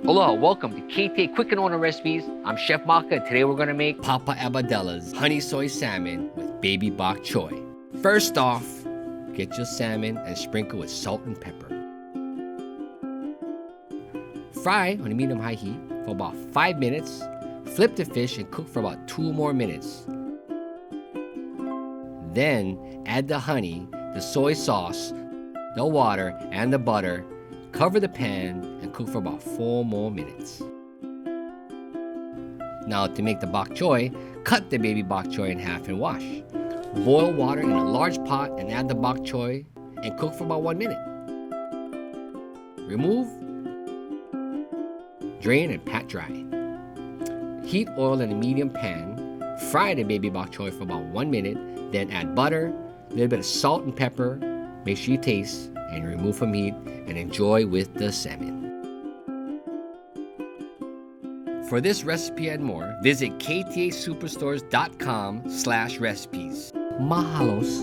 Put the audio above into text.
Aloha, welcome to KTA Quick and Order Recipes. I'm Chef Maka, and today we're going to make Papa Abadela's honey soy salmon with baby bok choy. First off, get your salmon and sprinkle with salt and pepper. Fry on a medium-high heat for about 5 minutes. Flip the fish and cook for about 2 more minutes. Then add the honey, the soy sauce, the water, and the butter. Cover the pan and cook for about 4 more minutes. Now to make the bok choy, cut the baby bok choy in half and wash. Boil water in a large pot and add the bok choy and cook for about 1 minute. Remove, drain and pat dry. Heat oil in a medium pan. Fry the baby bok choy for about 1 minute. Then add butter, a little bit of salt and pepper. Make sure you taste and remove from heat and enjoy with the salmon. For this recipe and more, visit ktasuperstores.com/recipes. Mahalos.